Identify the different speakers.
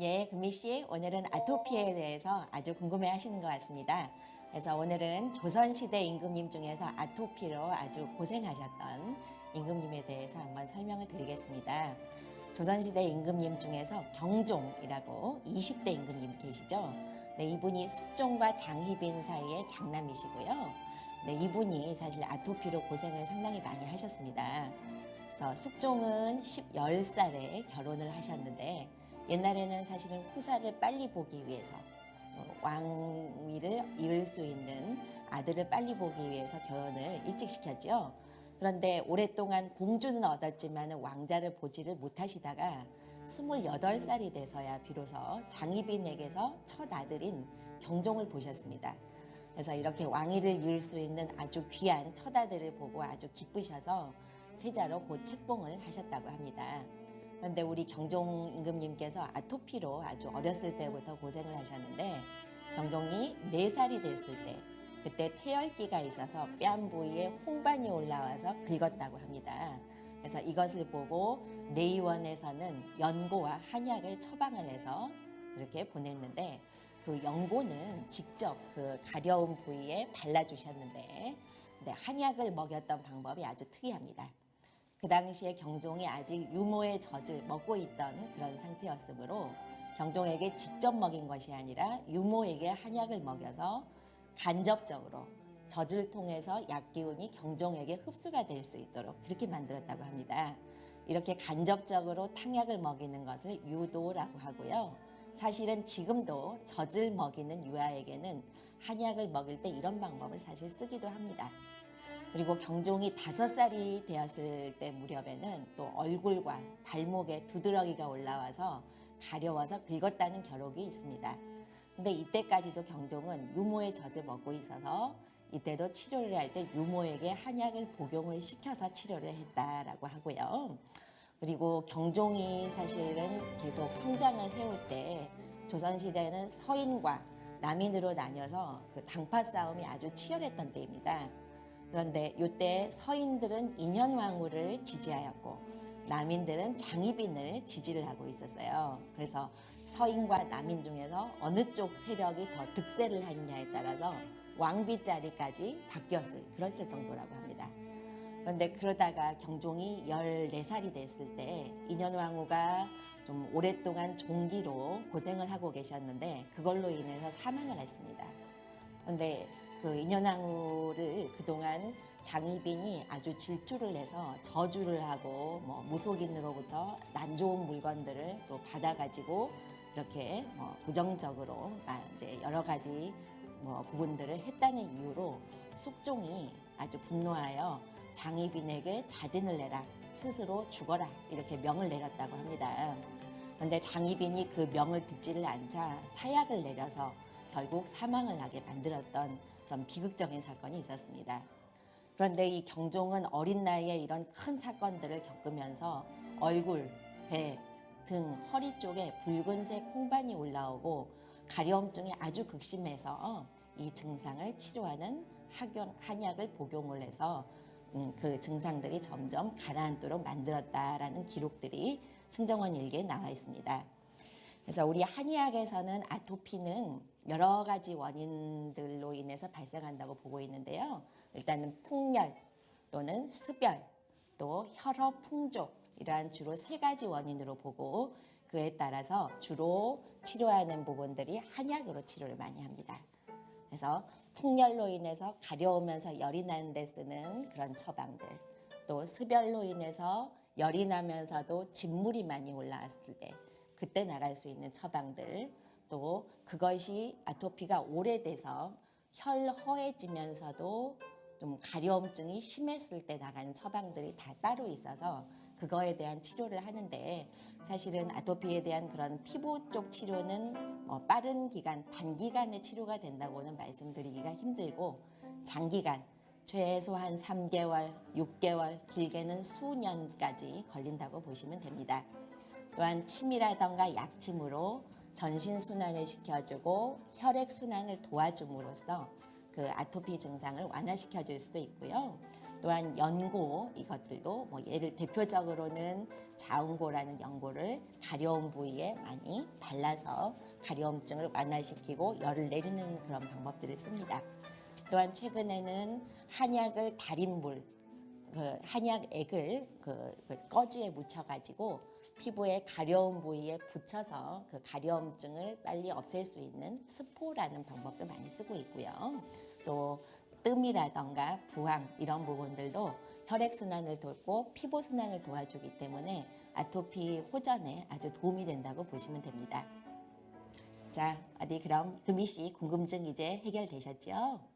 Speaker 1: 예, 금미 씨, 오늘은 아토피에 대해서 아주 궁금해 하시는 것 같습니다. 그래서 오늘은 조선시대 임금님 중에서 아토피로 아주 고생하셨던 임금님에 대해서 한번 설명을 드리겠습니다. 조선시대 임금님 중에서 경종이라고 20대 임금님 계시죠? 네, 이분이 숙종과 장희빈 사이의 장남이시고요. 네, 이분이 사실 아토피로 고생을 상당히 많이 하셨습니다. 그래서 숙종은 10살에 결혼을 하셨는데 옛날에는 사실은 후사를 빨리 보기 위해서 왕위를 이을 수 있는 아들을 빨리 보기 위해서 결혼을 일찍 시켰죠. 그런데 오랫동안 공주는 얻었지만 왕자를 보지를 못하시다가 28살이 돼서야 비로소 장희빈에게서 첫 아들인 경종을 보셨습니다. 그래서 이렇게 왕위를 이을 수 있는 아주 귀한 첫 아들을 보고 아주 기쁘셔서 세자로 곧 책봉을 하셨다고 합니다. 그런데 우리 경종 임금님께서 아토피로 아주 어렸을 때부터 고생을 하셨는데 경종이 4살이 됐을 때 그때 태열기가 있어서 뺨 부위에 홍반이 올라와서 긁었다고 합니다. 그래서 이것을 보고 내의원에서는 연고와 한약을 처방을 해서 이렇게 보냈는데 그 연고는 직접 그 가려운 부위에 발라주셨는데 한약을 먹였던 방법이 아주 특이합니다. 그 당시에 경종이 아직 유모의 젖을 먹고 있던 그런 상태였으므로 경종에게 직접 먹인 것이 아니라 유모에게 한약을 먹여서 간접적으로 젖을 통해서 약기운이 경종에게 흡수가 될 수 있도록 그렇게 만들었다고 합니다. 이렇게 간접적으로 탕약을 먹이는 것을 유도라고 하고요. 사실은 지금도 젖을 먹이는 유아에게는 한약을 먹일 때 이런 방법을 사실 쓰기도 합니다. 그리고 경종이 5살이 되었을 때 무렵에는 또 얼굴과 발목에 두드러기가 올라와서 가려워서 긁었다는 기록이 있습니다. 근데 이때까지도 경종은 유모의 젖을 먹고 있어서 이때도 치료를 할 때 유모에게 한약을 복용을 시켜서 치료를 했다라고 하고요. 그리고 경종이 사실은 계속 성장을 해올 때 조선시대에는 서인과 남인으로 나뉘어서 그 당파 싸움이 아주 치열했던 때입니다. 그런데 이때 서인들은 인현왕후를 지지하였고 남인들은 장희빈을 지지를 하고 있었어요. 그래서 서인과 남인 중에서 어느 쪽 세력이 더 득세를 했냐에 따라서 왕비 자리까지 바뀌었을 그랬을 정도라고 합니다. 그런데 그러다가 경종이 14살이 됐을 때 인현왕후가 좀 오랫동안 종기로 고생을 하고 계셨는데 그걸로 인해서 사망을 했습니다. 그런데 그 인현왕후를 그동안 장희빈이 아주 질투를 해서 저주를 하고 무속인으로부터 안 좋은 물건들을 또 받아가지고 이렇게 부정적으로 이제 여러 가지 부분들을 했다는 이유로 숙종이 아주 분노하여 장희빈에게 자진을 내라, 스스로 죽어라 이렇게 명을 내렸다고 합니다. 그런데 장희빈이 그 명을 듣지를 않자 사약을 내려서 결국 사망을 하게 만들었던 그런 비극적인 사건이 있었습니다. 그런데 이 경종은 어린 나이에 이런 큰 사건들을 겪으면서 얼굴, 배, 등, 허리 쪽에 붉은색 홍반이 올라오고 가려움증이 아주 극심해서 이 증상을 치료하는 한약을 복용을 해서 그 증상들이 점점 가라앉도록 만들었다라는 기록들이 승정원 일기에 나와 있습니다. 그래서 우리 한의학에서는 아토피는 여러 가지 원인들로 인해서 발생한다고 보고 있는데요. 일단은 풍열 또는 습열 또 혈허 풍족 이러한 주로 3가지 원인으로 보고 그에 따라서 주로 치료하는 부분들이 한약으로 치료를 많이 합니다. 그래서 풍열로 인해서 가려우면서 열이 나는 데 쓰는 그런 처방들 또 습열로 인해서 열이 나면서도 진물이 많이 올라왔을 때 그때 나갈 수 있는 처방들 또 그것이 아토피가 오래돼서 혈허해지면서도 좀 가려움증이 심했을 때 나가는 처방들이 다 따로 있어서 그거에 대한 치료를 하는데 사실은 아토피에 대한 그런 피부 쪽 치료는 빠른 기간, 단기간에 치료가 된다고는 말씀드리기가 힘들고 장기간, 최소한 3개월, 6개월, 길게는 수년까지 걸린다고 보시면 됩니다. 또한 침이라던가 약침으로 전신순환을 시켜주고 혈액순환을 도와줌으로써 그 아토피 증상을 완화시켜 줄 수도 있고요. 또한 연고 이것들도 뭐 예를 대표적으로는 자운고라는 연고를 가려운 부위에 많이 발라서 가려움증을 완화시키고 열을 내리는 그런 방법들을 씁니다. 또한 최근에는 한약을 달인 물, 그 한약액을 그 꺼지에 묻혀가지고 피부에 가려운 부위에 붙여서 그 가려움증을 빨리 없앨 수 있는 스포라는 방법도 많이 쓰고 있고요. 또 뜸이라던가 부항 이런 부분들도 혈액순환을 돕고 피부순환을 도와주기 때문에 아토피 호전에 아주 도움이 된다고 보시면 됩니다. 자, 어디 그럼 금희 씨 궁금증 이제 해결되셨죠?